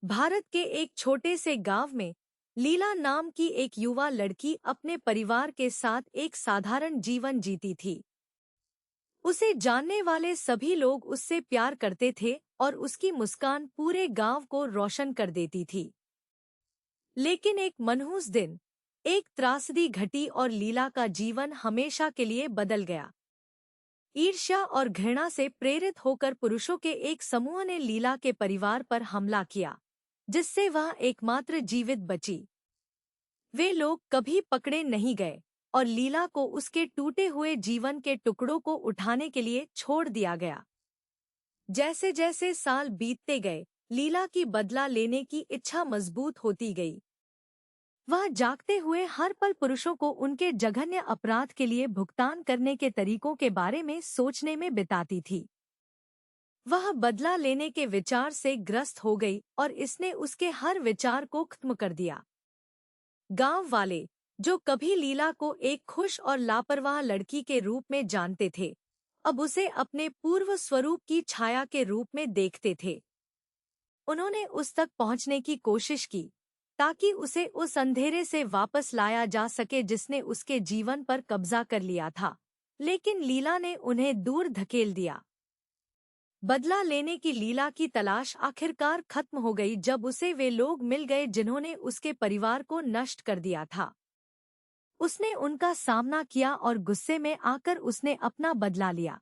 भारत के एक छोटे से गांव में लीला नाम की एक युवा लड़की अपने परिवार के साथ एक साधारण जीवन जीती थी। उसे जानने वाले सभी लोग उससे प्यार करते थे और उसकी मुस्कान पूरे गांव को रोशन कर देती थी। लेकिन एक मनहूस दिन एक त्रासदी घटी और लीला का जीवन हमेशा के लिए बदल गया। ईर्ष्या और घृणा से प्रेरित होकर पुरुषों के एक समूह ने लीला के परिवार पर हमला किया, जिससे वह एकमात्र जीवित बची। वे लोग कभी पकड़े नहीं गए और लीला को उसके टूटे हुए जीवन के टुकड़ों को उठाने के लिए छोड़ दिया गया। जैसे जैसे साल बीतते गए, लीला की बदला लेने की इच्छा मजबूत होती गई। वह जागते हुए हर पल पुरुषों को उनके जघन्य अपराध के लिए भुगतान करने के तरीकों के बारे में सोचने में बिताती थी। वह बदला लेने के विचार से ग्रस्त हो गई और इसने उसके हर विचार को खत्म कर दिया। गांव वाले, जो कभी लीला को एक खुश और लापरवाह लड़की के रूप में जानते थे, अब उसे अपने पूर्व स्वरूप की छाया के रूप में देखते थे। उन्होंने उस तक पहुंचने की कोशिश की ताकि उसे उस अंधेरे से वापस लाया जा सके जिसने उसके जीवन पर कब्जा कर लिया था, लेकिन लीला ने उन्हें दूर धकेल दिया। बदला लेने की लीला की तलाश आखिरकार खत्म हो गई जब उसे वे लोग मिल गए जिन्होंने उसके परिवार को नष्ट कर दिया था। उसने उनका सामना किया और गुस्से में आकर उसने अपना बदला लिया।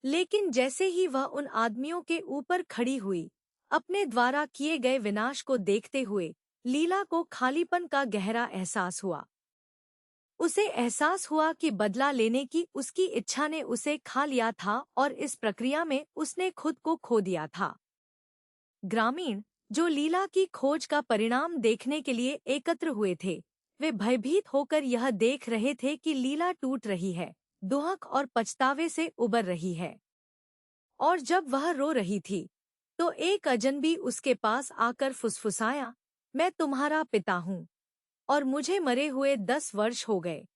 लेकिन जैसे ही वह उन आदमियों के ऊपर खड़ी हुई, अपने द्वारा किए गए विनाश को देखते हुए लीला को खालीपन का गहरा एहसास हुआ। उसे एहसास हुआ कि बदला लेने की उसकी इच्छा ने उसे खा लिया था और इस प्रक्रिया में उसने खुद को खो दिया था। ग्रामीण, जो लीला की खोज का परिणाम देखने के लिए एकत्र हुए थे, वे भयभीत होकर यह देख रहे थे कि लीला टूट रही है, दुहक और पछतावे से उबर रही है। और जब वह रो रही थी, तो एक अजनबी उसके पास आकर फुसफुसाया, मैं तुम्हारा पिता हूँ और मुझे मरे हुए 10 वर्ष हो गए।